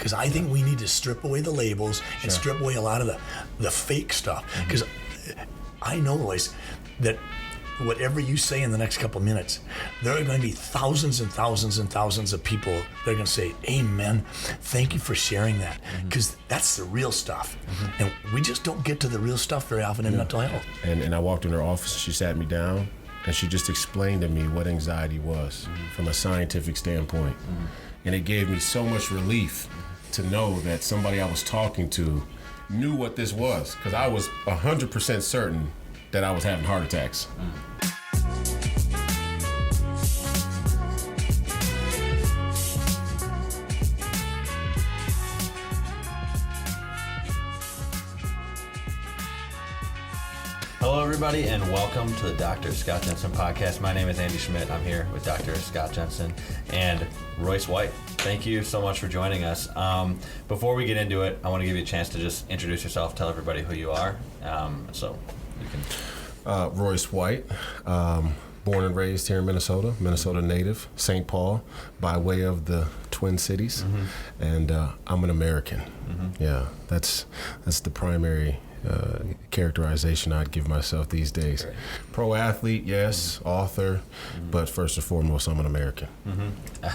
because I think we need to strip away the labels and strip away a lot of the fake stuff. Because I know, Royce, that whatever you say in the next couple of minutes, there are going to be thousands and thousands and thousands of people that are going to say, amen, thank you for sharing that, because that's the real stuff. And we just don't get to the real stuff very often in mental health. And I walked in her office, she sat me down, and she just explained to me what anxiety was from a scientific standpoint. And it gave me so much relief to know that somebody I was talking to knew what this was, because I was 100% certain that I was having heart attacks. Hello, everybody, and welcome to the Dr. Scott Jensen podcast. My name is Andy Schmidt. I'm here with Dr. Scott Jensen and Royce White. Thank you so much for joining us. Before we get into it, I want to give you a chance to just introduce yourself, tell everybody who you are. So you can. Royce White, born and raised here in Minnesota native, St. Paul, by way of the Twin Cities, and I'm an American. Yeah, that's the primary characterization I'd give myself these days. Great. Pro athlete, yes, author, but first and foremost, I'm an American.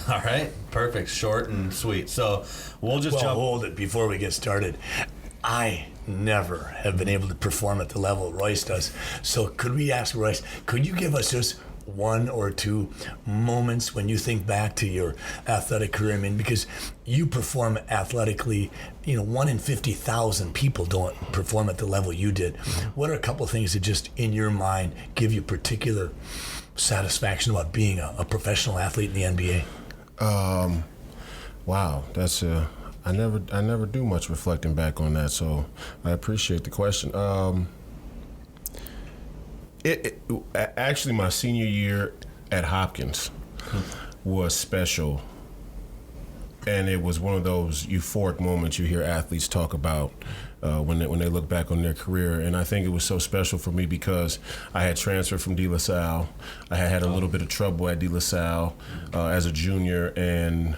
All right, perfect, short and sweet. So we'll just jump. Hold it before we get started. I never have been able to perform at the level Royce does. So could we ask Royce, could you give us just one or two moments when you think back to your athletic career? I mean, because you perform athletically, 1 in 50,000 people don't perform at the level you did. What are a couple of things that just in your mind give you particular satisfaction about being a professional athlete in the NBA? Wow, that's I never do much reflecting back on that, so I appreciate the question. Actually, my senior year at Hopkins was special, and it was one of those euphoric moments you hear athletes talk about when they look back on their career. And I think it was so special for me because I had transferred from De La Salle. I had a little bit of trouble at De La Salle as a junior, and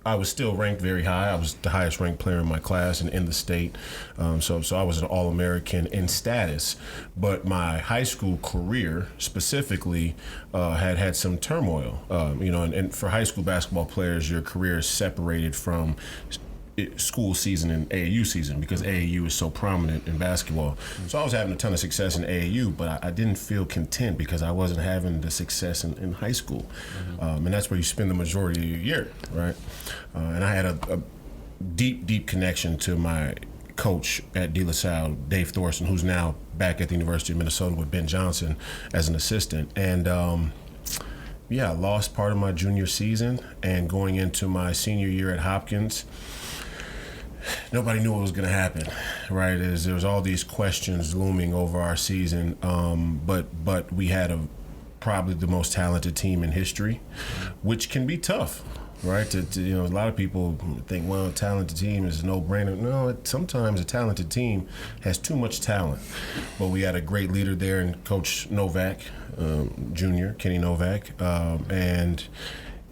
I was still ranked very high. I was the highest ranked player in my class and in the state. So I was an All-American in status. But my high school career specifically had some turmoil. And for high school basketball players, your career is separated from school season and AAU season because AAU is so prominent in basketball. So I was having a ton of success in AAU, but I didn't feel content because I wasn't having the success in high school. And that's where you spend the majority of your year, right? And I had a deep connection to my coach at De La Salle, Dave Thorson, who's now back at the University of Minnesota with Ben Johnson as an assistant. And I lost part of my junior season, and going into my senior year at Hopkins, nobody knew what was going to happen, right? There was all these questions looming over our season, but we had probably the most talented team in history, which can be tough, right? A lot of people think, well, a talented team is a no-brainer. No, sometimes a talented team has too much talent. But we had a great leader there in Coach Novak, Jr., Kenny Novak, and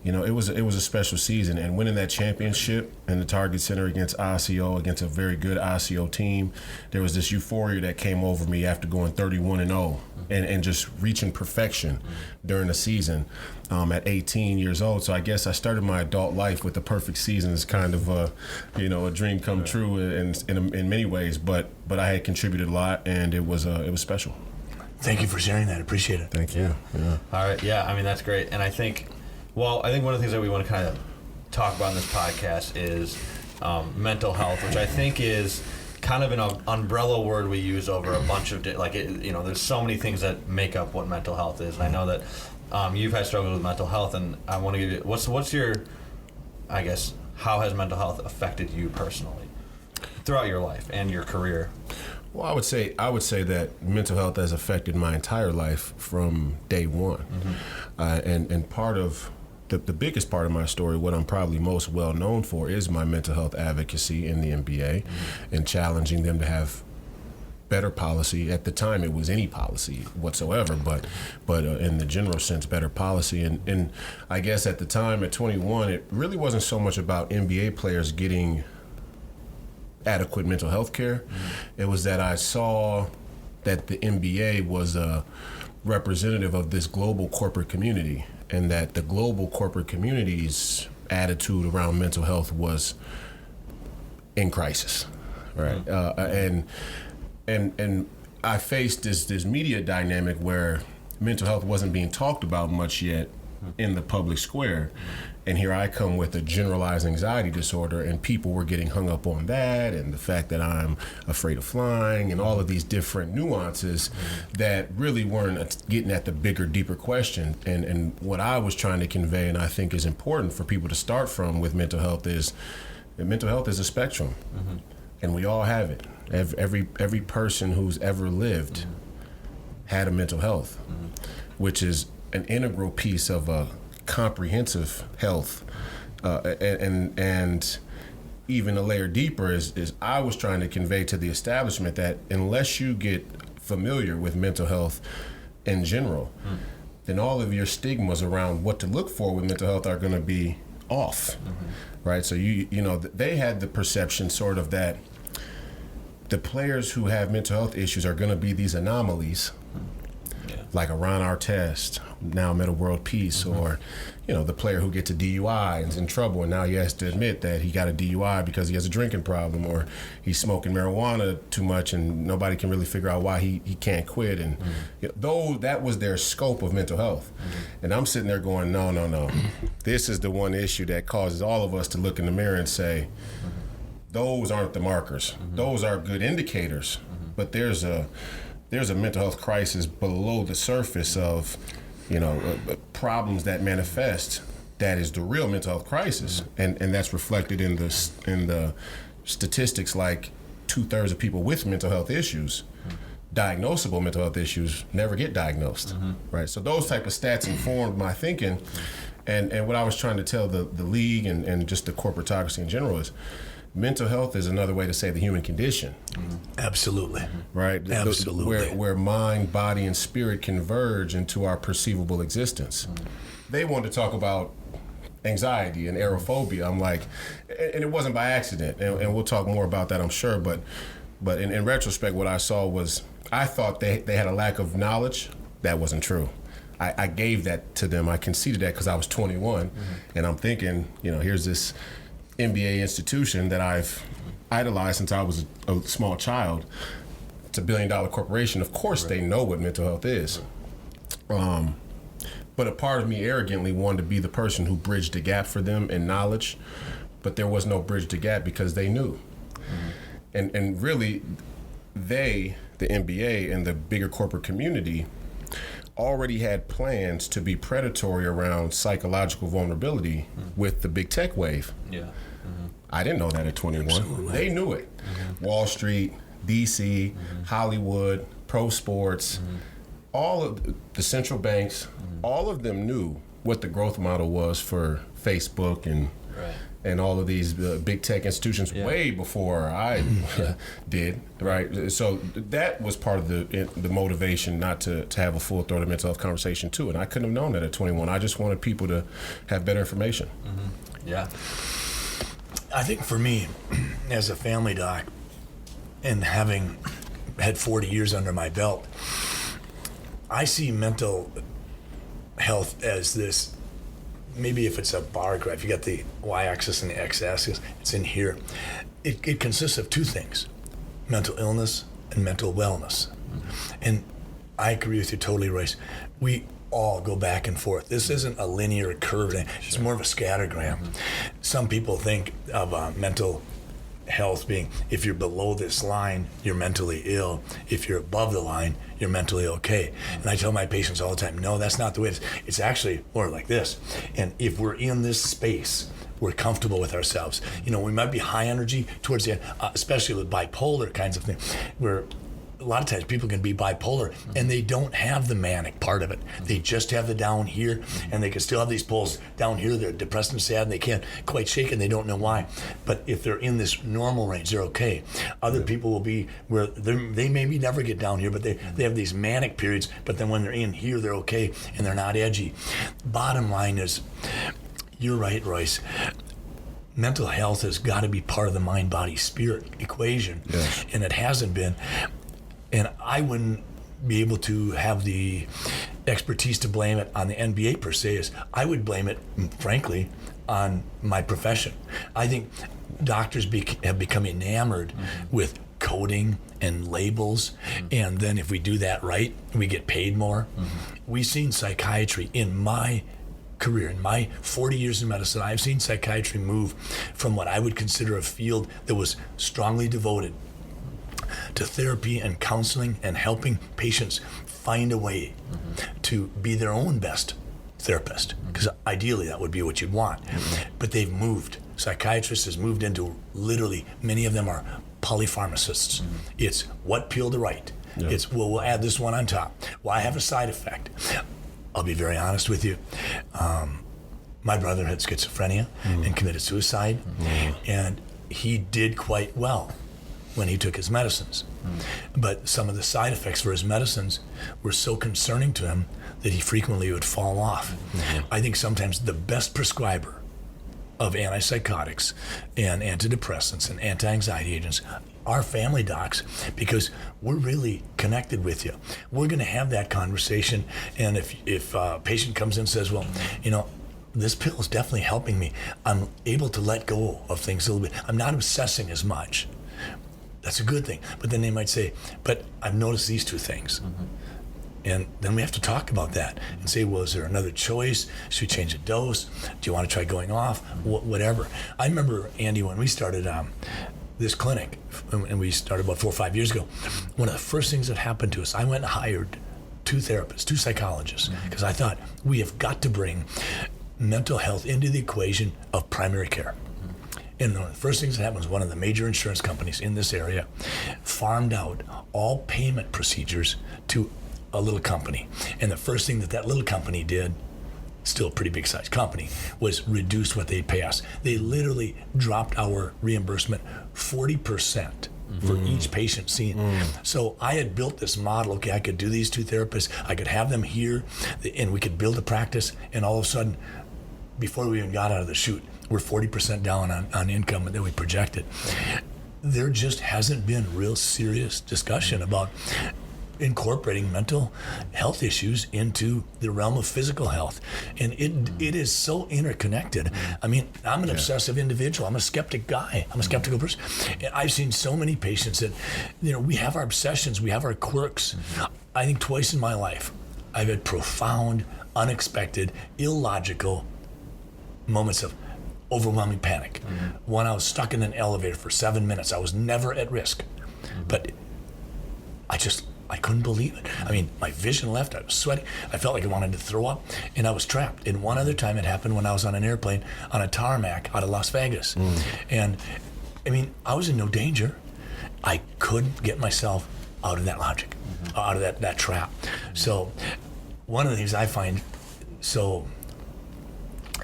it was a special season, and winning that championship in the Target Center against Osseo, against a very good Osseo team, there was this euphoria that came over me after going 31-0 and just reaching perfection during the season at 18 years old. So I guess I started my adult life with the perfect season as kind of a dream come true in many ways. But I had contributed a lot, and it was special. Thank you for sharing that. Appreciate it. Thank you. Yeah. All right, yeah, I mean, that's great. And I think one of the things that we want to kind of talk about in this podcast is mental health, which I think is kind of an umbrella word we use over a bunch of there's so many things that make up what mental health is. And I know that you've had struggles with mental health, and I want to give you what's your, I guess, how has mental health affected you personally throughout your life and your career? Well, I would say that mental health has affected my entire life from day one, and part of the biggest part of my story, what I'm probably most well known for, is my mental health advocacy in the NBA and challenging them to have better policy. At the time, it was any policy whatsoever, but in the general sense, better policy. And I guess at the time, at 21, it really wasn't so much about NBA players getting adequate mental health care. It was that I saw that the NBA was a representative of this global corporate community, and that the global corporate community's attitude around mental health was in crisis, right? And I faced this media dynamic where mental health wasn't being talked about much yet in the public square. And here I come with a generalized anxiety disorder, and people were getting hung up on that and the fact that I'm afraid of flying and all of these different nuances that really weren't getting at the bigger, deeper question. And what I was trying to convey, and I think is important for people to start from with mental health, is that mental health is a spectrum, and we all have it. Every person who's ever lived had a mental health, which is an integral piece of a comprehensive health, and even a layer deeper is I was trying to convey to the establishment that unless you get familiar with mental health in general, then all of your stigmas around what to look for with mental health are going to be off, right? So you know they had the perception sort of that the players who have mental health issues are going to be these anomalies, like a Ron Artest, now Metta World Peace, or the player who gets a DUI and is in trouble, and now he has to admit that he got a DUI because he has a drinking problem, or he's smoking marijuana too much and nobody can really figure out why he can't quit. And though that was their scope of mental health, and I'm sitting there going, no, this is the one issue that causes all of us to look in the mirror and say, those aren't the markers. Those are good indicators, but there's a mental health crisis below the surface of problems that manifest. That is the real mental health crisis, and that's reflected in the statistics. Like 2/3 of people with mental health issues, diagnosable mental health issues, never get diagnosed, right? So those type of stats informed my thinking, and what I was trying to tell the league and just the corporatocracy in general is, mental health is another way to say the human condition. Absolutely. Right? Absolutely. Where mind, body, and spirit converge into our perceivable existence. They wanted to talk about anxiety and aerophobia. I'm like, and it wasn't by accident, and we'll talk more about that, I'm sure, but in retrospect, what I saw was, I thought they had a lack of knowledge. That wasn't true. I gave that to them. I conceded that because I was 21, and I'm thinking, here's this NBA institution that I've idolized since I was a small child. It's $1 billion corporation. Of course, they know what mental health is. But a part of me arrogantly wanted to be the person who bridged the gap for them in knowledge, but there was no bridge the gap because they knew. And really, the NBA and the bigger corporate community already had plans to be predatory around psychological vulnerability with the big tech wave. I didn't know that at 21. Absolutely. They knew it. Wall Street, DC, Hollywood, pro sports, all of the central banks, all of them knew what the growth model was for Facebook and all of these big tech institutions way before I did, right? So that was part of the motivation not to have a full-throated mental health conversation too, and I couldn't have known that at 21. I just wanted people to have better information. Yeah. I think for me, as a family doc, and having had 40 years under my belt, I see mental health as this, maybe if it's a bar graph, you got the y-axis and the x-axis, it's in here. It consists of two things, mental illness and mental wellness. And I agree with you totally, Royce. We all go back and forth. This isn't a linear curve. It's more of a scattergram. Some people think of mental health being, if you're below this line, you're mentally ill. If you're above the line, you're mentally okay. And I tell my patients all the time, no, that's not the way it is. It's actually more like this. And if we're in this space, we're comfortable with ourselves. We might be high energy towards the end, especially with bipolar kinds of things. We're lot of times people can be bipolar and they don't have the manic part of it. They just have the down here, and they can still have these pulls down here. They're depressed and sad and they can't quite shake and they don't know why. But if they're in this normal range, they're okay. Other people will be where they maybe never get down here, but they have these manic periods, but then when they're in here, they're okay and they're not edgy. Bottom line is, you're right, Royce. Mental health has got to be part of the mind, body, spirit equation. Yes. And it hasn't been. And I wouldn't be able to have the expertise to blame it on the NBA per se. Is I would blame it, frankly, on my profession. I think doctors have become enamored with coding and labels, and then if we do that right, we get paid more. We've seen psychiatry in my career, in my 40 years in medicine, I've seen psychiatry move from what I would consider a field that was strongly devoted to therapy and counseling and helping patients find a way to be their own best therapist, because ideally that would be what you'd want. But they've moved. Psychiatrists has moved into, literally, many of them are polypharmacists. It's what pill to write. It's, well, we'll add this one on top. Well, I have a side effect. I'll be very honest with you. My brother had schizophrenia and committed suicide, and he did quite well when he took his medicines. But some of the side effects for his medicines were so concerning to him that he frequently would fall off. I think sometimes the best prescriber of antipsychotics and antidepressants and anti-anxiety agents are family docs, because we're really connected with you. We're going to have that conversation, and if a patient comes in and says, well, you know, this pill is definitely helping me, I'm able to let go of things a little bit. I'm not obsessing as much. That's a good thing. But then they might say, but I've noticed these two things. And then we have to talk about that and say, well, is there another choice? Should we change the dose? Do you want to try going off? Whatever. I remember, Andy, when we started this clinic, and we started about 4 or 5 years ago, one of the first things that happened to us, I went and hired 2 therapists, 2 psychologists, because I thought we have got to bring mental health into the equation of primary care. And one of the first things that happened was one of the major insurance companies in this area farmed out all payment procedures to a little company. And the first thing that little company did, still a pretty big sized company, was reduce what they pay us. They literally dropped our reimbursement 40% for each patient seen. So I had built this model. Okay, I could do these 2 therapists, I could have them here, and we could build a practice, and all of a sudden, before we even got out of the chute, we're 40% down on income that we projected. There just hasn't been real serious discussion about incorporating mental health issues into the realm of physical health. And it is so interconnected. I mean, I'm an obsessive individual. I'm a skeptic guy. I'm a skeptical person. And I've seen so many patients that, you know, we have our obsessions, we have our quirks. I think twice in my life, I've had profound, unexpected, illogical moments of overwhelming panic. When I was stuck in an elevator for 7 minutes, I was never at risk. But I couldn't believe it. I mean, my vision left, I was sweating, I felt like I wanted to throw up, and I was trapped. And one other time it happened when I was on an airplane on a tarmac out of Las Vegas. And I mean, I was in no danger. I couldn't get myself out of that logic, out of that trap. So one of the things I find so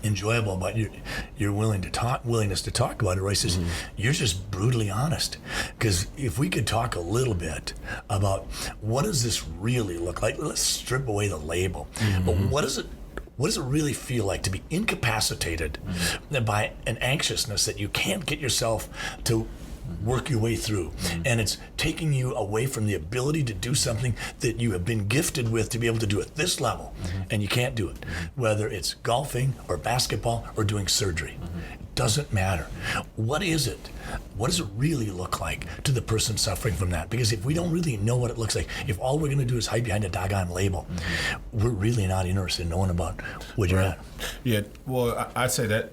enjoyable about your willingness to talk about it, Royce, is you're just brutally honest. Because if we could talk a little bit about what does this really look like, let's strip away the label. But what does it really feel like to be incapacitated by an anxiousness that you can't get yourself to work your way through, and it's taking you away from the ability to do something that you have been gifted with to be able to do at this level, and you can't do it, whether it's golfing or basketball or doing surgery. It doesn't matter. What is it? What does it really look like to the person suffering from that? Because if we don't really know what it looks like, if all we're going to do is hide behind a doggone label, we're really not interested in knowing about what you're at. Yeah, well, I'd say that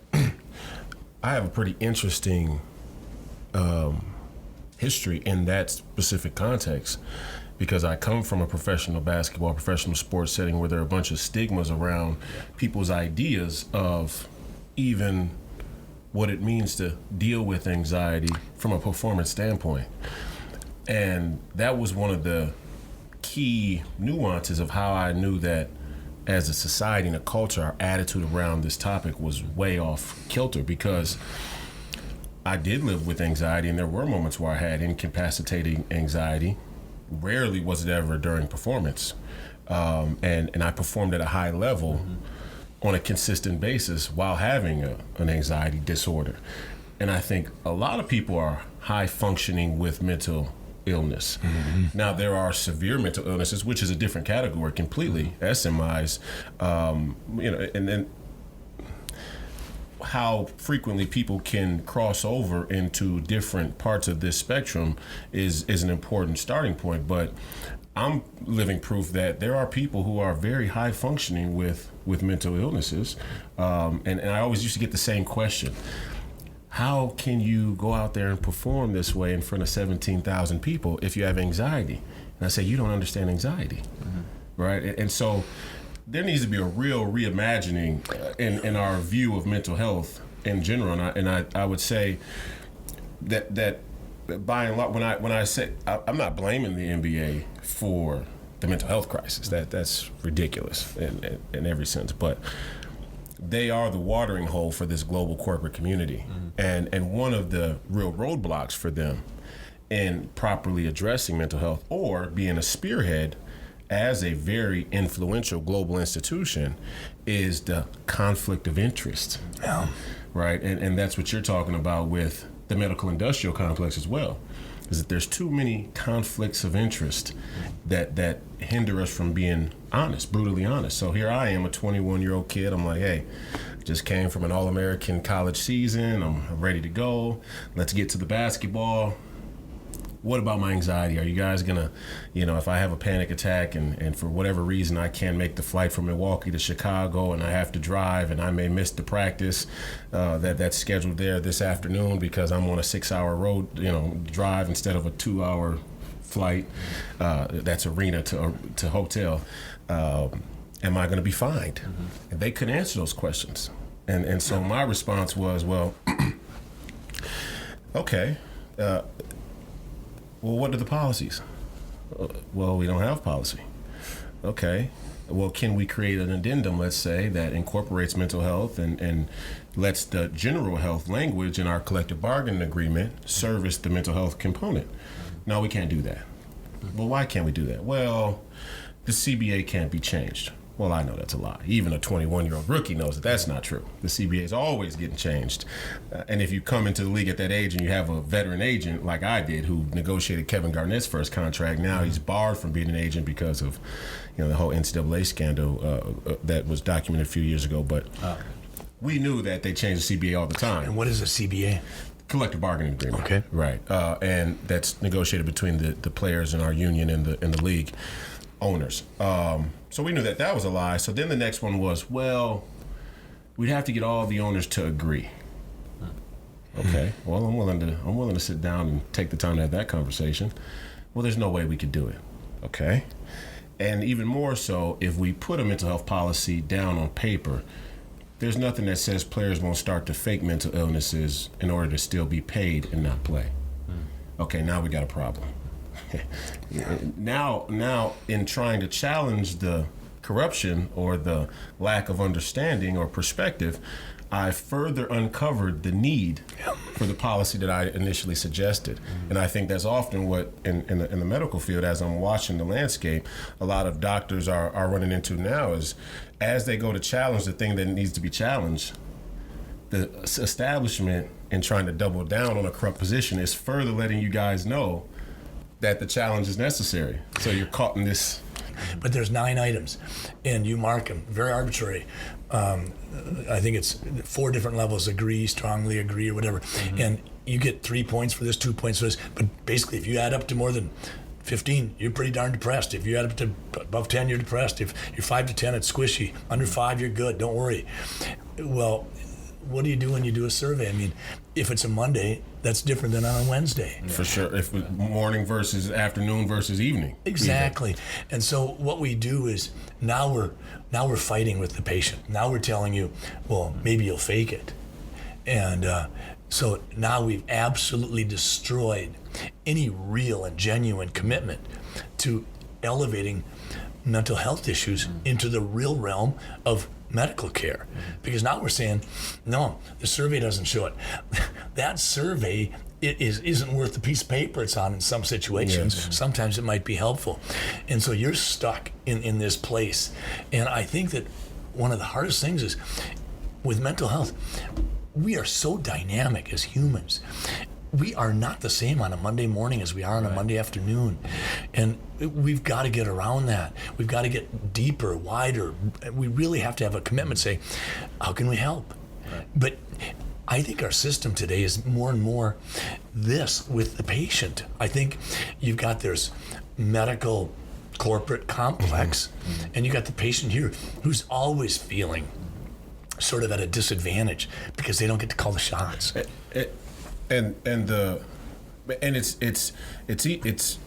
I have a pretty interesting history in that specific context, because I come from a professional basketball, professional sports setting where there are a bunch of stigmas around people's ideas of even what it means to deal with anxiety from a performance standpoint. And that was one of the key nuances of how I knew that as a society and a culture, our attitude around this topic was way off kilter, because I did live with anxiety, and there were moments where I had incapacitating anxiety. Rarely was it ever during performance. And I performed at a high level on a consistent basis while having an anxiety disorder. And I think a lot of people are high functioning with mental illness. Now, there are severe mental illnesses, which is a different category completely, SMIs, and then how frequently people can cross over into different parts of this spectrum is an important starting point. But I'm living proof that there are people who are very high functioning with mental illnesses. And I always used to get the same question. How can you go out there and perform this way in front of 17,000 people if you have anxiety? And I say, you don't understand anxiety, right? And so there needs to be a real reimagining in our view of mental health in general. And I would say that by and large, when I say, I'm not blaming the NBA for the mental health crisis. That's ridiculous in every sense. But they are the watering hole for this global corporate community. And one of the real roadblocks for them in properly addressing mental health or being a spearhead as a very influential global institution is the conflict of interest. Yeah. Right? And that's what you're talking about with the medical industrial complex as well, is that there's too many conflicts of interest that hinder us from being honest, brutally honest. So here I am, a 21-year-old kid. I'm like, hey, just came from an All-American college season. I'm ready to go. Let's get to the basketball. What about my anxiety? Are you guys gonna, if I have a panic attack and for whatever reason I can't make the flight from Milwaukee to Chicago and I have to drive and I may miss the practice that's scheduled there this afternoon because I'm on a 6-hour road, drive instead of a 2-hour flight, that's arena to hotel. Am I gonna be fined? And they couldn't answer those questions. And so my response was, well, okay, well, what are the policies? Well, we don't have policy. Okay. Well, can we create an addendum, let's say, that incorporates mental health and lets the general health language in our collective bargaining agreement service the mental health component? No, we can't do that. Well, why can't we do that? Well, the CBA can't be changed. Well, I know that's a lie. Even a 21-year-old rookie knows that that's not true. The CBA is always getting changed. And if you come into the league at that age and you have a veteran agent like I did who negotiated Kevin Garnett's first contract, now he's barred from being an agent because of the whole NCAA scandal that was documented a few years ago. But we knew that they changed the CBA all the time. And what is a CBA? Collective bargaining agreement. Okay. Right. And that's negotiated between the players in our union and the league owners. So we knew that was a lie. So then the next one was, well, we'd have to get all the owners to agree. Okay. Well, I'm willing to sit down and take the time to have that conversation. Well, there's no way we could do it. Okay. And even more so, if we put a mental health policy down on paper, there's nothing that says players won't start to fake mental illnesses in order to still be paid and not play. Okay, now we got a problem. Now, in trying to challenge the corruption or the lack of understanding or perspective, I further uncovered the need for the policy that I initially suggested. And I think that's often what, in the medical field, as I'm watching the landscape, a lot of doctors are running into now is, as they go to challenge the thing that needs to be challenged, the establishment, in trying to double down on a corrupt position, is further letting you guys know that the challenge is necessary. So you're caught in this. But there's 9 items, and you mark them, very arbitrary. I think it's 4 different levels: agree, strongly agree, or whatever. And you get 3 points for this, 2 points for this. But basically, if you add up to more than 15, you're pretty darn depressed. If you add up to above 10, you're depressed. If you're 5 to 10, it's squishy. Under 5, you're good. Don't worry. Well, what do you do when you do a survey? I mean, if it's a Monday, that's different than on a Wednesday. For sure. If morning versus afternoon versus evening. Exactly. And so what we do is now we're fighting with the patient. Now we're telling you, well, maybe you'll fake it. And So now we've absolutely destroyed any real and genuine commitment to elevating mental health issues into the real realm of medical care. Because now we're saying, no, the survey doesn't show it. That survey isn't worth the piece of paper it's on in some situations. Yes. Sometimes it might be helpful. And so you're stuck in this place. And I think that one of the hardest things is with mental health, we are so dynamic as humans. We are not the same on a Monday morning as we are on a Monday afternoon. And we've got to get around that. We've got to get deeper, wider. We really have to have a commitment, say, how can we help? Right. But I think our system today is more and more this with the patient. I think you've got there's medical corporate complex, and you got the patient here who's always feeling sort of at a disadvantage because they don't get to call the shots. And it's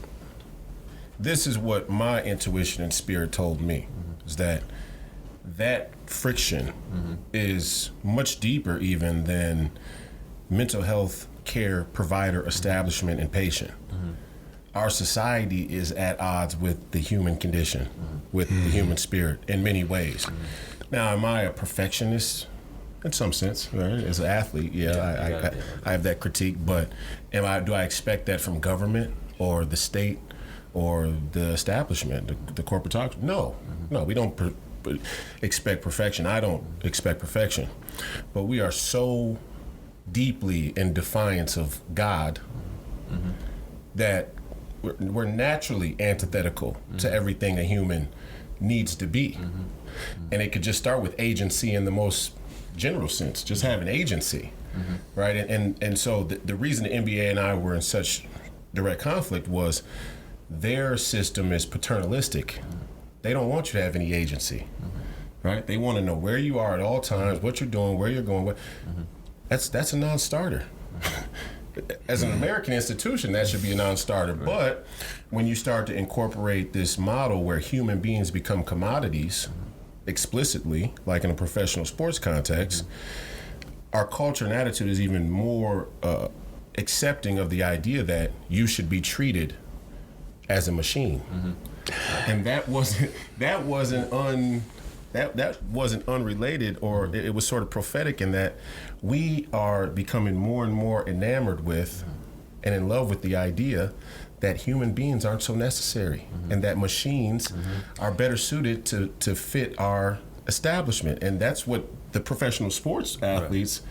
this is what my intuition and spirit told me, is that friction is much deeper even than mental health care provider, establishment, and patient. Our society is at odds with the human condition, with the human spirit in many ways. Now, am I a perfectionist? In some sense, right? As an athlete, I have that critique. But do I expect that from government or the state or the establishment, the corporate? No, we don't expect perfection. I don't expect perfection. But we are so deeply in defiance of God that we're naturally antithetical to everything a human needs to be. And it could just start with agency in the most general sense, just having agency, right? And so the reason the NBA and I were in such direct conflict was their system is paternalistic. They don't want you to have any agency, right? They want to know where you are at all times, what you're doing, where you're going. That's a non-starter. As an American institution, that should be a non-starter. Right. But when you start to incorporate this model where human beings become commodities explicitly, like in a professional sports context, our culture and attitude is even more accepting of the idea that you should be treated as a machine. And that wasn't unrelated, or it was sort of prophetic in that we are becoming more and more enamored with and in love with the idea that human beings aren't so necessary, and that machines are better suited to fit our establishment. And that's what the professional sports athletes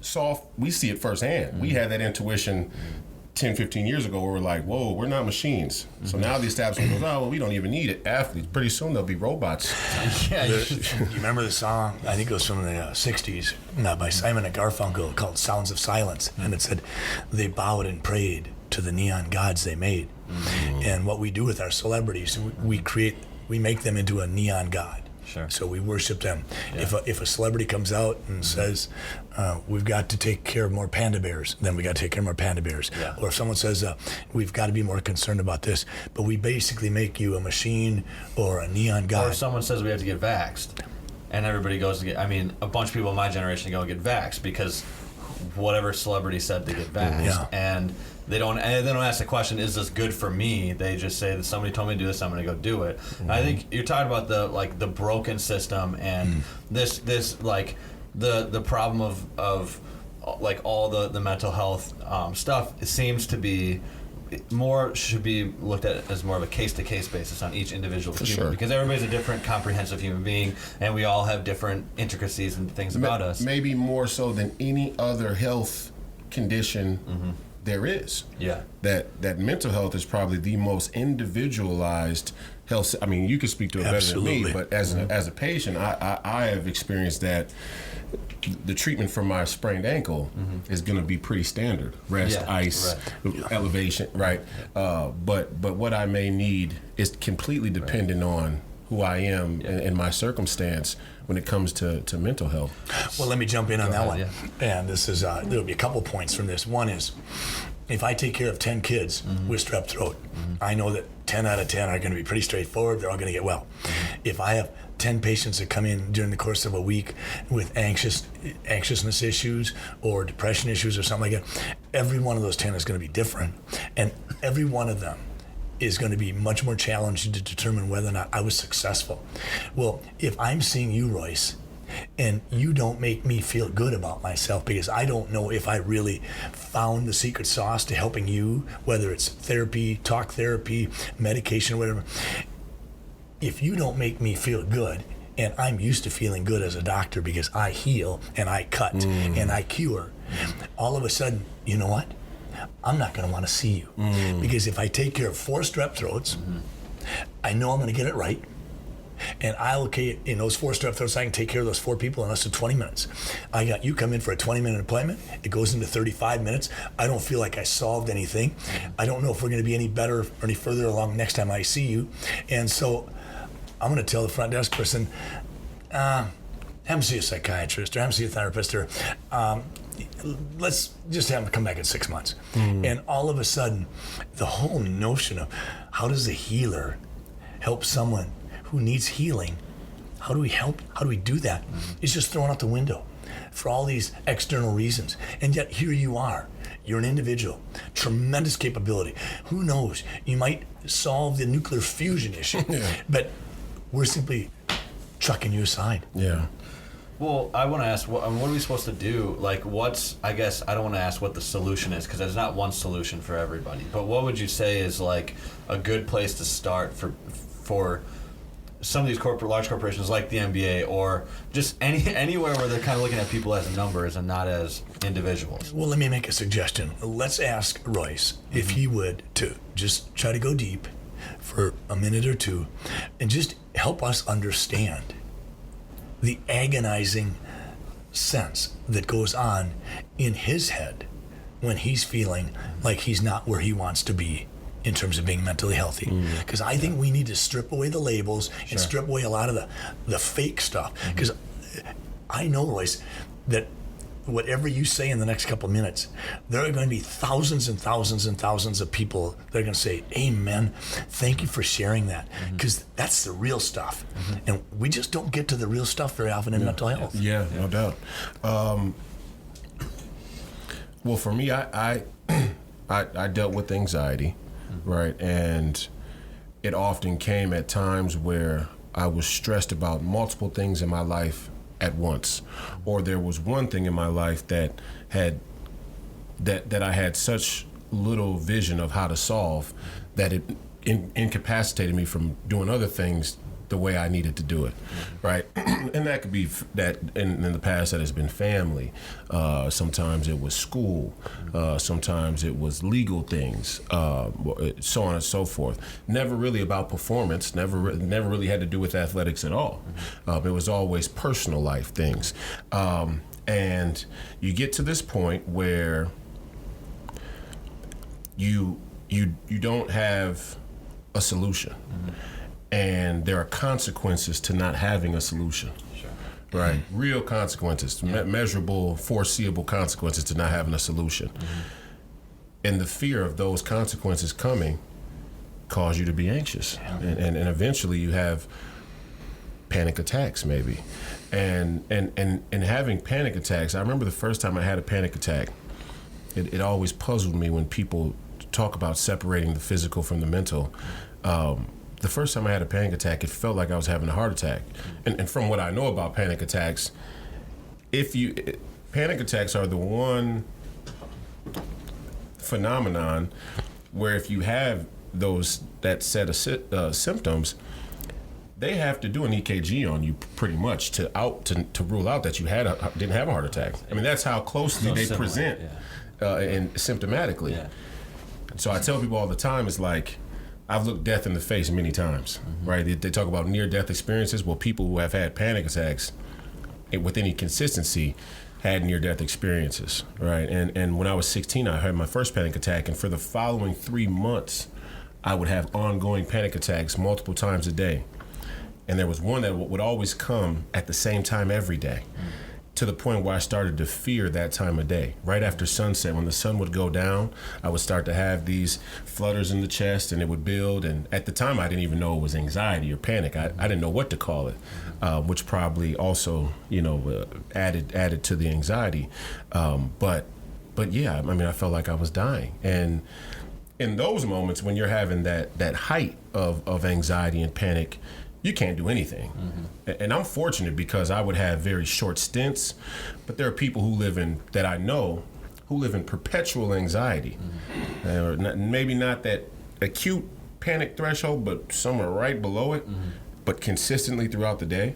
saw. We see it firsthand. We had that intuition 10, 15 years ago where we're like, whoa, we're not machines. So now the establishment goes, oh, well, we don't even need it. Athletes, pretty soon they'll be robots. You remember the song, I think it was from the 60s, by Simon and Garfunkel, called Sounds of Silence. And it said, they bowed and prayed to the neon gods they made. And what we do with our celebrities, we make them into a neon god. Sure. So we worship them. Yeah. If a celebrity comes out and says, we've got to take care of more panda bears, then we got to take care of more panda bears. Yeah. Or if someone says, we've got to be more concerned about this, but we basically make you a machine or a neon god. Or if someone says we have to get vaxxed, and everybody goes to get, a bunch of people in my generation go get vaxxed because whatever celebrity said they get vaxxed. Yeah. And they don't ask the question, is this good for me? They just say that somebody told me to do this, I'm going to go do it. I think you're talking about the broken system and this like the problem of like all the mental health stuff. It seems to be should be looked at as more of a case-to-case basis on each individual human, because everybody's a different comprehensive human being, and we all have different intricacies and things about us. Maybe more so than any other health condition there is. Yeah. That mental health is probably the most individualized health. You can speak to it better than me, but as a patient, I have experienced that the treatment for my sprained ankle is going to be pretty standard: rest, ice, elevation, right? But what I may need is completely dependent on who I am and my circumstance when it comes to mental health. Well, let me jump in on that one. Yeah. And this is there'll be a couple points from this. One is, if I take care of 10 kids with strep throat, I know that 10 out of 10 are going to be pretty straightforward. They're all going to get well. If I have 10 patients that come in during the course of a week with anxiousness issues or depression issues or something like that, every one of those 10 is going to be different. And every one of them is going to be much more challenging to determine whether or not I was successful. Well, if I'm seeing you, Royce, and you don't make me feel good about myself because I don't know if I really found the secret sauce to helping you, whether it's therapy, talk therapy, medication, whatever. If you don't make me feel good, and I'm used to feeling good as a doctor because I heal and I cut and I cure, all of a sudden, you know what? I'm not going to want to see you because if I take care of 4 strep throats, I know I'm going to get it right. And in those 4 strep throats, I can take care of those 4 people in less than 20 minutes. I got you come in for a 20-minute appointment. It goes into 35 minutes. I don't feel like I solved anything. I don't know if we're going to be any better or any further along next time I see you. And so I'm going to tell the front desk person, have him see a psychiatrist or have him see a therapist, or let's just have him come back in 6 months. And all of a sudden, the whole notion of how does a healer help someone who needs healing, how do we help? How do we do that? It's just thrown out the window for all these external reasons. And yet here you are. You're an individual, tremendous capability. Who knows? You might solve the nuclear fusion issue, but we're simply chucking you aside. Yeah. Well, I want to ask, what are we supposed to do? Like, I guess I don't want to ask what the solution is because there's not one solution for everybody. But what would you say is like a good place to start for some of these large corporations like the NBA, or just anywhere where they're kind of looking at people as numbers and not as individuals? Well, let me make a suggestion. Let's ask Royce if he would to just try to go deep for a minute or two and just help us understand the agonizing sense that goes on in his head when he's feeling like he's not where he wants to be in terms of being mentally healthy. Because I think we need to strip away the labels and strip away a lot of the fake stuff. Because I know, Royce, that whatever you say in the next couple minutes, there are going to be thousands and thousands and thousands of people that are going to say, amen, thank you for sharing that. Because that's the real stuff. And we just don't get to the real stuff very often in mental health. Yeah, no doubt. Well, for me, I dealt with anxiety, right? And it often came at times where I was stressed about multiple things in my life at once, or there was one thing in my life that I had such little vision of how to solve that it incapacitated me from doing other things the way I needed to do it, right? And that could be that in the past that has been family. Sometimes it was school. Sometimes it was legal things, so on and so forth. Never really about performance. Never really had to do with athletics at all. It was always personal life things. And you get to this point where you don't have a solution. And there are consequences to not having a solution. Right? Real consequences, measurable, foreseeable consequences to not having a solution. And the fear of those consequences coming cause you to be anxious. And eventually you have panic attacks maybe. And having panic attacks, I remember the first time I had a panic attack, it always puzzled me when people talk about separating the physical from the mental. The first time I had a panic attack, it felt like I was having a heart attack. And from what I know about panic attacks, panic attacks are the one phenomenon where if you have that set of symptoms, they have to do an EKG on you pretty much to rule out that you didn't have a heart attack. I mean, that's how closely they present and symptomatically. So I tell people all the time, it's like, I've looked death in the face many times, right? They talk about near-death experiences. Well, people who have had panic attacks with any consistency had near-death experiences, right? And when I was 16, I had my first panic attack, and for the following 3 months, I would have ongoing panic attacks multiple times a day. And there was one that would always come at the same time every day. to the point where I started to fear that time of day. Right after sunset, when the sun would go down, I would start to have these flutters in the chest, and it would build. And at the time, I didn't even know it was anxiety or panic. I didn't know what to call it, which probably also, added to the anxiety. But yeah, I mean, I felt like I was dying. And in those moments, when you're having that height of anxiety and panic, you can't do anything. And I'm fortunate because I would have very short stints, but there are people that I know who live in perpetual anxiety. Maybe not that acute panic threshold, but somewhere right below it, but consistently throughout the day.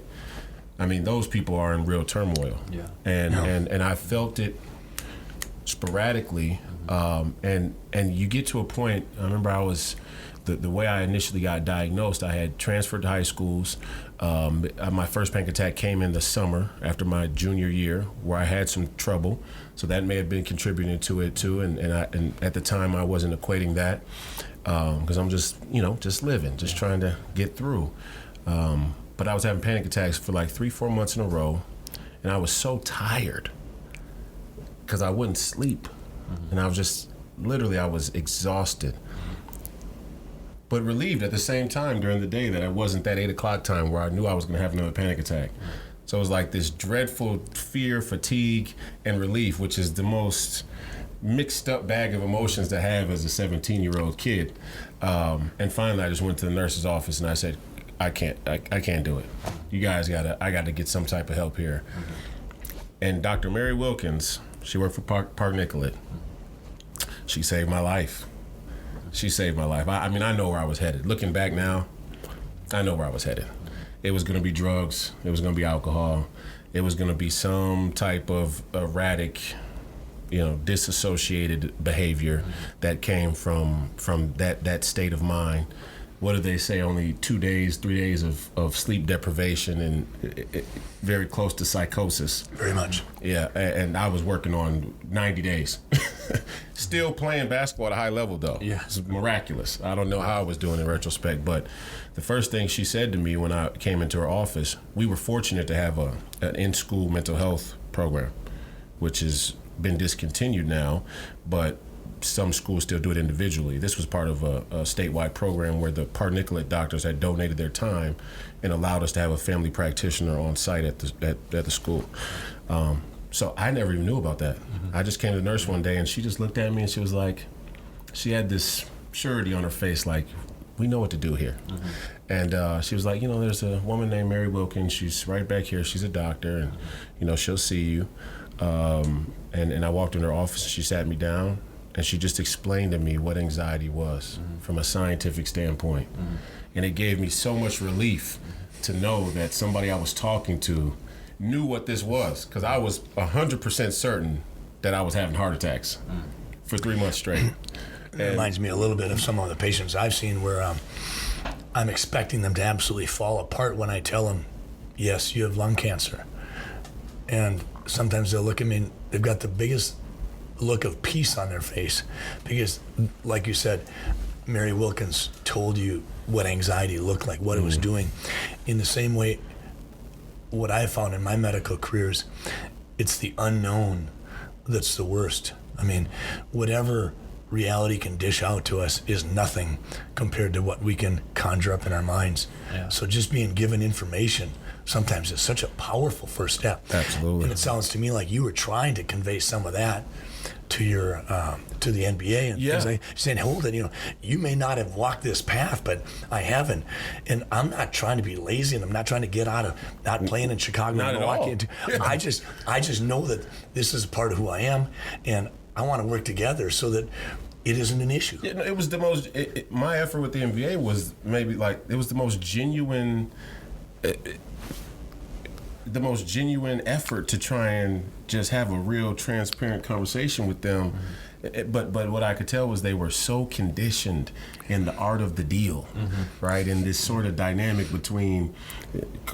I mean, those people are in real turmoil. Yeah. And I felt it sporadically. And you get to a point, I remember the way I initially got diagnosed, I had transferred to high schools. My first panic attack came in the summer after my junior year, where I had some trouble. So that may have been contributing to it too. And at the time, I wasn't equating that because I'm just living, just trying to get through. But I was having panic attacks for like 3-4 months in a row, and I was so tired because I wouldn't sleep, and I was I was exhausted, but relieved at the same time during the day that it wasn't that 8 o'clock time where I knew I was going to have another panic attack. So it was like this dreadful fear, fatigue, and relief, which is the most mixed up bag of emotions to have as a 17-year-old kid. And finally, I just went to the nurse's office and I said, I can't do it. You guys I gotta get some type of help here. And Dr. Mary Wilkins, she worked for Park Nicollet. She saved my life. I mean, I know where I was headed. Looking back now, I know where I was headed. It was going to be drugs. It was going to be alcohol. It was going to be some type of erratic, disassociated behavior that came from that state of mind. What do they say? Only 2 days, 3 days of sleep deprivation and very close to psychosis. Very much. Yeah, and I was working on 90 days. Still playing basketball at a high level, though. Yeah. It's miraculous. I don't know how I was doing in retrospect, but the first thing she said to me when I came into her office, we were fortunate to have an in-school mental health program, which has been discontinued now, but some schools still do it individually. This was part of a statewide program where the Park Nicollet doctors had donated their time and allowed us to have a family practitioner on site at the school. So I never even knew about that. I just came to the nurse one day and she just looked at me and she was like, she had this surety on her face like, we know what to do here. And she was like, there's a woman named Mary Wilkins. She's right back here. She's a doctor and, she'll see you. And I walked in her office and she sat me down. And she just explained to me what anxiety was from a scientific standpoint. And it gave me so much relief to know that somebody I was talking to knew what this was, because I was 100% certain that I was having heart attacks for 3 months straight. It reminds me a little bit of some of the patients I've seen where I'm expecting them to absolutely fall apart when I tell them, yes, you have lung cancer. And sometimes they'll look at me and they've got the biggest look of peace on their face because, like you said, Mary Wilkins told you what anxiety looked like, what it was doing. In the same way, what I found in my medical careers, it's the unknown that's the worst. I mean, whatever reality can dish out to us is nothing compared to what we can conjure up in our minds. Yeah. So just being given information sometimes is such a powerful first step. Absolutely. And it sounds to me like you were trying to convey some of that to your to the NBA and things like saying, hold it, you may not have walked this path, but I haven't. And I'm not trying to be lazy, and I'm not trying to get out of not playing in Chicago not and Milwaukee. at all. I just know that this is part of who I am, and I want to work together so that it isn't an issue. Yeah, it was the most. My effort with the NBA was maybe like it was the most genuine. The most genuine effort to try and just have a real transparent conversation with them. But what I could tell was they were so conditioned in the art of the deal, right? In this sort of dynamic between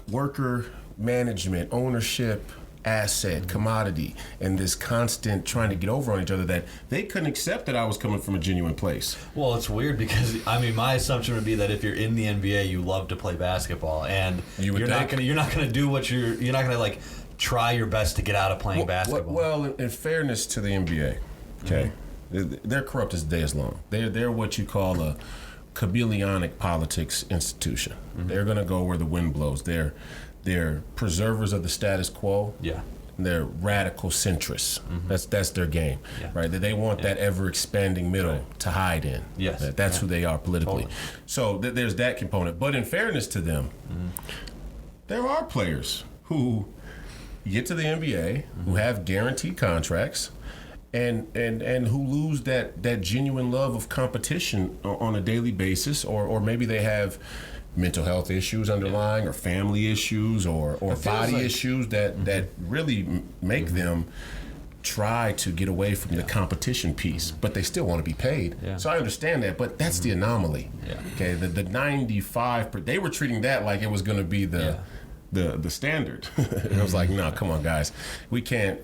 worker management, ownership, asset, commodity, and this constant trying to get over on each other that they couldn't accept that I was coming from a genuine place. Well, it's weird because my assumption would be that if you're in the NBA, you love to play basketball, and you're not gonna do what you're not gonna like try your best to get out of playing basketball. Well, in fairness to the NBA, okay, they're corrupt as the day is long. They're what you call a chameleonic politics institution. They're going to go where the wind blows. They're preservers of the status quo. Yeah. They're radical centrists. That's their game, right? They want that ever expanding middle to hide in. Yes. That's who they are politically. Totally. So there's that component. But in fairness to them, there are players who get to the NBA who have guaranteed contracts and who lose that genuine love of competition on a daily basis, or maybe they have mental health issues underlying, or family issues, or body issues that really make them try to get away from the competition piece, but they still want to be paid. Yeah. So I understand that, but that's the anomaly. Yeah. Okay, the 95, they were treating that like it was going to be the standard. And I was like, no, come on, guys, we can't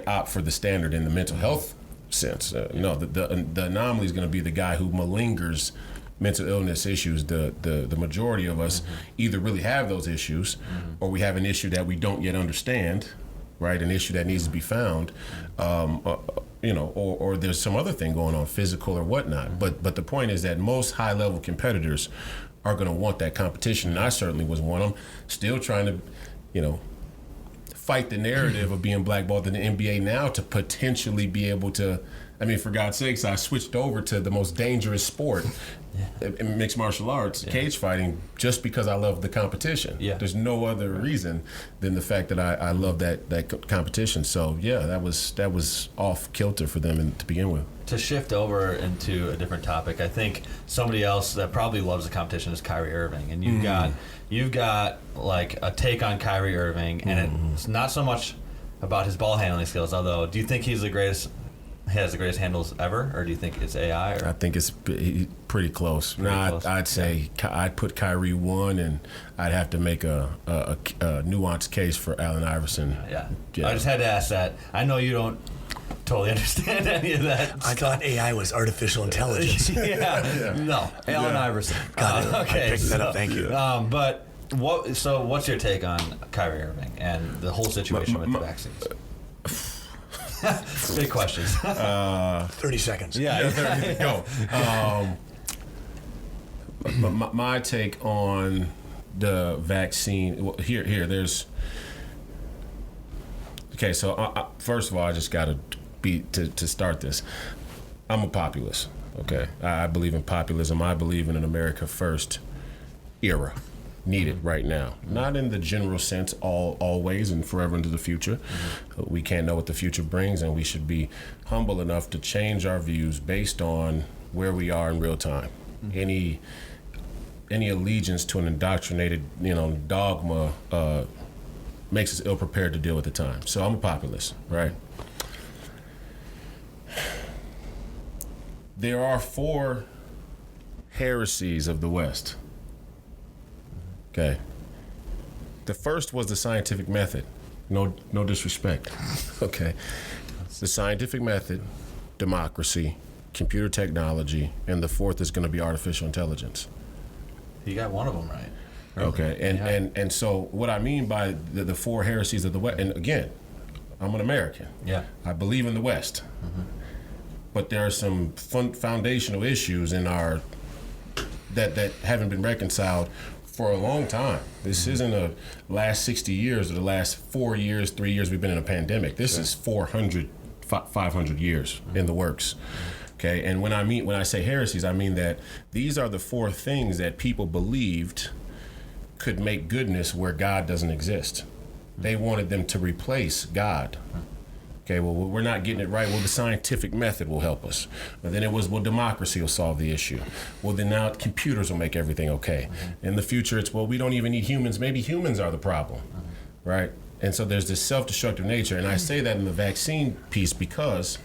opt for the standard in the mental health sense. No, the anomaly is going to be the guy who malingers mental illness issues. The majority of us either really have those issues, or we have an issue that we don't yet understand, right? An issue that needs to be found, or there's some other thing going on, physical or whatnot. But the point is that most high level competitors are going to want that competition, and I certainly was one of them. Still trying to, fight the narrative of being blackballed in the NBA now to potentially be able to. I mean, for God's sakes, I switched over to the most dangerous sport in mixed martial arts, cage fighting, just because I love the competition. Yeah. There's no other reason than the fact that I love that competition. So yeah, that was off kilter for them to begin with. To shift over into a different topic, I think somebody else that probably loves the competition is Kyrie Irving, and you've got like a take on Kyrie Irving, and it's not so much about his ball handling skills. Although, do you think he has the greatest handles ever, or do you think it's AI? Or? I think it's pretty close. I'd say I'd put Kyrie 1, and I'd have to make a nuanced case for Allen Iverson. Yeah. I just had to ask that. I know you don't totally understand any of that. I thought AI was artificial intelligence. No, Allen Iverson. Got it. Okay, I picked that up. Thank you. But what's your take on Kyrie Irving and the whole situation with the vaccines? Big questions. 30 seconds. There you go. My take on the vaccine. Well, here. There's. Okay, so first of all, I just got to start this. I'm a populist. Okay, I believe in populism. I believe in an America First era. Needed right now, not in the general sense always and forever into the future. We can't know what the future brings, and we should be humble enough to change our views based on where we are in real time. Any allegiance to an indoctrinated dogma makes us ill prepared to deal with the time. So I'm a populist, right? There are 4 heresies of the West. Okay. The first was the scientific method. No disrespect. Okay. The scientific method, democracy, computer technology, and the 4th is going to be artificial intelligence. You got one of them right. Really. Okay. And so what I mean by the 4 heresies of the West, and again, I'm an American. Yeah. I believe in the West. But there are some foundational issues in our that haven't been reconciled for a long time. This isn't the last 60 years or the last 4 years, 3 years we've been in a pandemic. This is 400, 500 years in the works. Okay, and when I say heresies, I mean that these are the 4 things that people believed could make goodness where God doesn't exist. They wanted them to replace God. Okay, well, we're not getting it right. Well, the scientific method will help us. And then it was, democracy will solve the issue. Well, then now computers will make everything okay. In the future, it's, we don't even need humans. Maybe humans are the problem, right? And so there's this self-destructive nature. And I say that in the vaccine piece because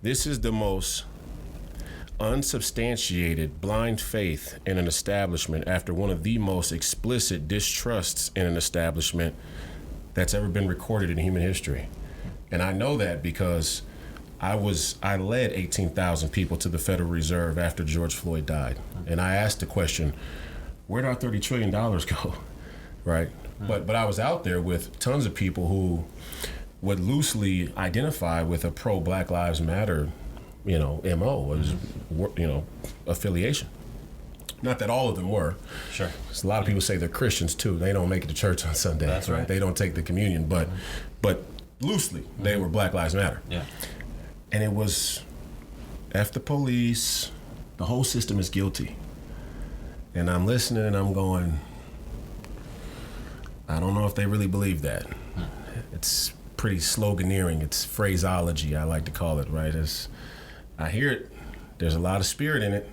this is the most unsubstantiated blind faith in an establishment after one of the most explicit distrusts in an establishment that's ever been recorded in human history. And I know that because I led 18,000 people to the Federal Reserve after George Floyd died. And I asked the question, where'd our $30 trillion go? right? But I was out there with tons of people who would loosely identify with a pro Black Lives Matter, MO, affiliation. Not that all of them were. Sure. A lot of people say they're Christians too. They don't make it to church on Sunday. That's right. They don't take the communion, but loosely they were Black Lives Matter. Yeah. And it was F the police. The whole system is guilty. And I'm listening and I'm going, I don't know if they really believe that. It's pretty sloganeering. It's phraseology, I like to call it, right? I hear it. There's a lot of spirit in it.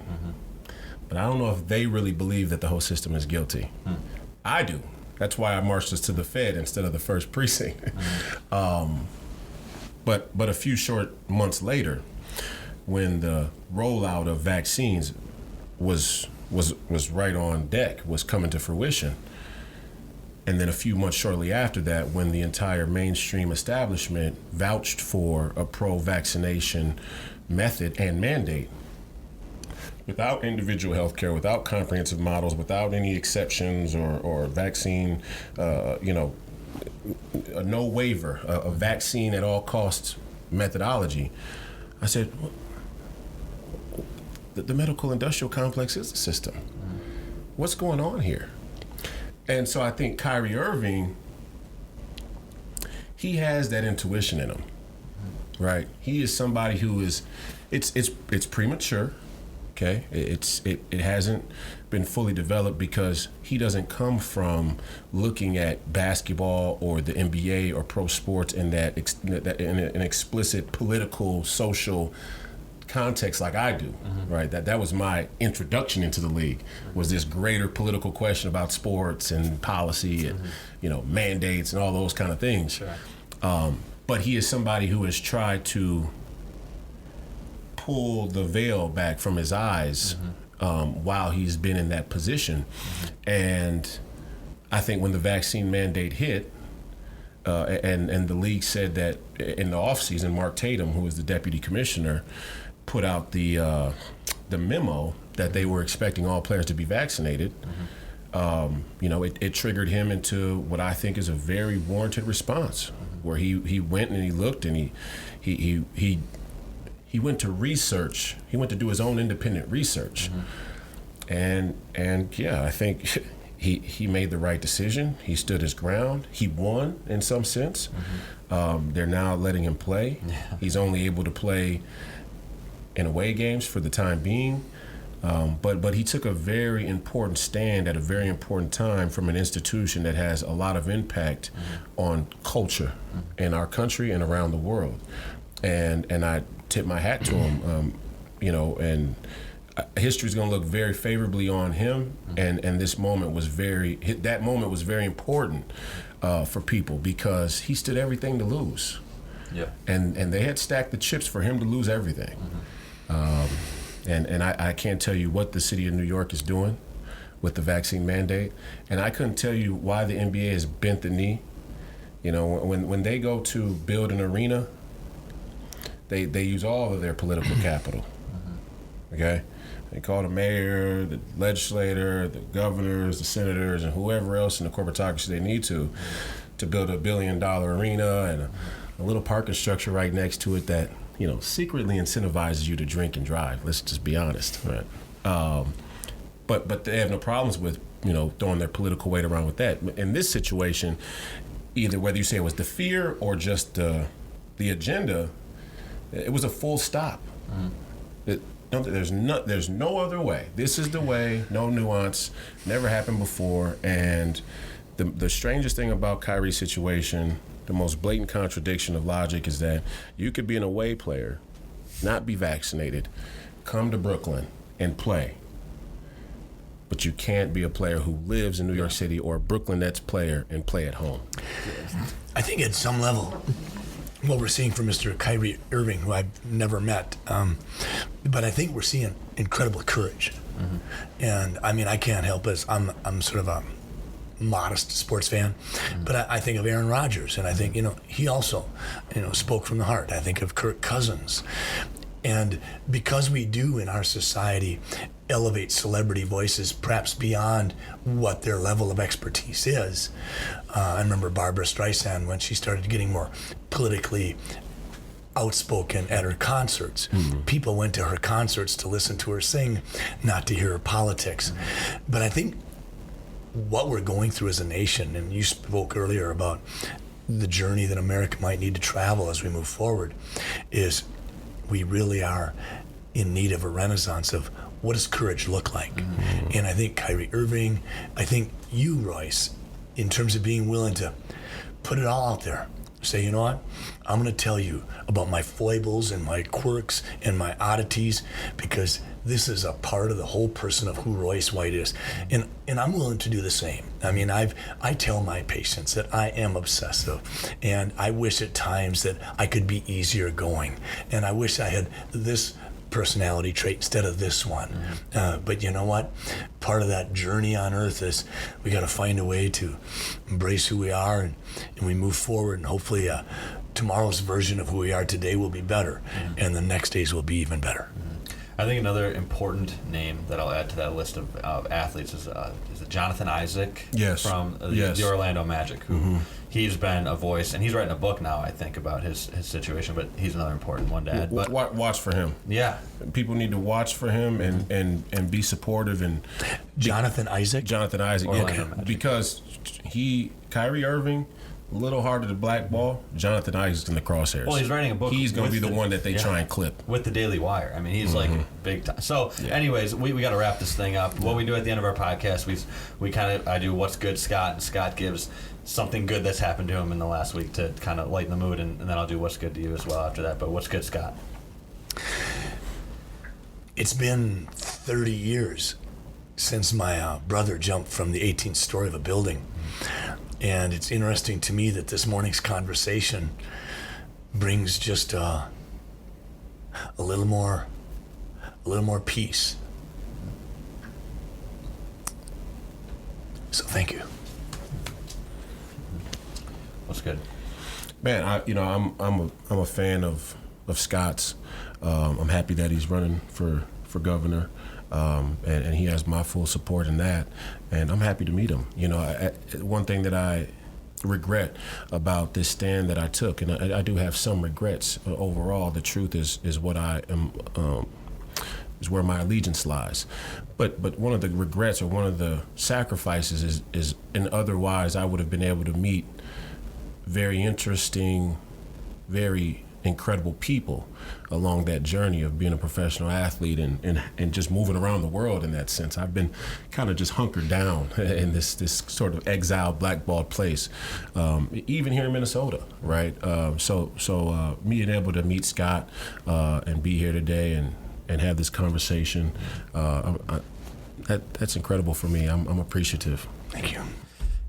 But I don't know if they really believe that the whole system is guilty. I do. That's why I marched us to the Fed instead of the first precinct. But a few short months later, when the rollout of vaccines was right on deck, was coming to fruition, and then a few months shortly after that, when the entire mainstream establishment vouched for a pro-vaccination method and mandate, without individual health care, without comprehensive models, without any exceptions or vaccine, a no waiver, a vaccine at all costs methodology, I said, the medical industrial complex is the system. What's going on here? And so I think Kyrie Irving, he has that intuition in him, right? He is somebody who is, it's premature, okay? It hasn't been fully developed because he doesn't come from looking at basketball or the NBA or pro sports in that in an explicit political, social context like I do, right? That was my introduction into the league, was this greater political question about sports and policy and mandates and all those kind of things. Sure. But he is somebody who has tried to pull the veil back from his eyes while he's been in that position. And I think when the vaccine mandate hit, and the league said that in the offseason, Mark Tatum, who was the deputy commissioner, put out the memo that they were expecting all players to be vaccinated. It triggered him into what I think is a very warranted response, where he went and he looked and he went to research. He went to do his own independent research, and I think he made the right decision. He stood his ground. He won in some sense. They're now letting him play. Yeah. He's only able to play in away games for the time being, but he took a very important stand at a very important time from an institution that has a lot of impact on culture in our country and around the world, and I tip my hat to him, and history's going to look very favorably on him, and this moment was very important for people because he stood everything to lose. Yeah. And they had stacked the chips for him to lose everything. And I can't tell you what the city of New York is doing with the vaccine mandate, and I couldn't tell you why the NBA has bent the knee. When they go to build an arena, they use all of their political capital. Okay? They call the mayor, the legislator, the governors, the senators, and whoever else in the corporatocracy they need to build $1 billion arena and a little parking structure right next to it that secretly incentivizes you to drink and drive. Let's just be honest, right? But they have no problems with throwing their political weight around with that. In this situation, either whether you say it was the fear or just the agenda, it was a full stop. There's no other way. This is the way. No nuance. Never happened before. And the strangest thing about Kyrie's situation, the most blatant contradiction of logic, is that you could be an away player, not be vaccinated, come to Brooklyn and play, but you can't be a player who lives in New York City or a Brooklyn Nets player and play at home. I think at some level, what we're seeing from Mr. Kyrie Irving, who I've never met, but I think we're seeing incredible courage. And I mean, I can't help it. I'm sort of a modest sports fan, but I think of Aaron Rodgers, and I think he also spoke from the heart. I think of Kirk Cousins, And because we do in our society elevate celebrity voices perhaps beyond what their level of expertise is, I remember Barbara Streisand when she started getting more politically outspoken at her concerts. People went to her concerts to listen to her sing, not to hear her politics. But I think what we're going through as a nation, and you spoke earlier about the journey that America might need to travel as we move forward, is we really are in need of a renaissance of what does courage look like. And I think Kyrie Irving, I think you, Royce, in terms of being willing to put it all out there, say, you know what, I'm going to tell you about my foibles and my quirks and my oddities, because this is a part of the whole person of who Royce White is. And I'm willing to do the same. I mean, I tell my patients that I am obsessive, and I wish at times that I could be easier going. And I wish I had this personality trait instead of this one. But you know what? Part of that journey on earth is we got to find a way to embrace who we are, and we move forward, and hopefully tomorrow's version of who we are today will be better, and the next days will be even better. I think another important name that I'll add to that list of athletes is Jonathan Isaac from the Orlando Magic, who he's been a voice, and he's writing a book now, I think, about his situation, but he's another important one to add. But Watch for him. Yeah. People need to watch for him and be supportive. And Jonathan Isaac? Jonathan Isaac, because Kyrie Irving, a little harder to blackball. Jonathan Isaac's in the crosshairs. Well, he's writing a book. He's going to be the one that they try and clip. With the Daily Wire. I mean, he's like big time. So, anyways, we got to wrap this thing up. What we do at the end of our podcast, I do What's Good, Scott, and Scott gives something good that's happened to him in the last week to kind of lighten the mood, and then I'll do What's Good to you as well after that. But what's good, Scott? It's been 30 years since my brother jumped from the 18th story of a building. And it's interesting to me that this morning's conversation brings just a little more peace. So thank you. What's good? Man, I'm a fan of Scott's. I'm happy that he's running for governor. And he has my full support in that, and I'm happy to meet him. One thing that I regret about this stand that I took, and I do have some regrets overall. The truth is what I am is where my allegiance lies. But one of the regrets or one of the sacrifices is and otherwise I would have been able to meet very interesting, very incredible people along that journey of being a professional athlete and just moving around the world in that sense. I've been kind of just hunkered down in this sort of exiled, blackballed place, even here in Minnesota, right? So being able to meet Scott and be here today and have this conversation, that's incredible for me. I'm appreciative. Thank you.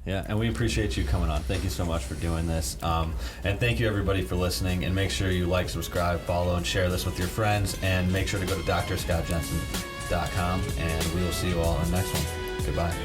Yeah, and we appreciate you coming on. Thank you so much for doing this. And thank you, everybody, for listening. And make sure you like, subscribe, follow, and share this with your friends. And make sure to go to drscottjensen.com. And we will see you all in the next one. Goodbye.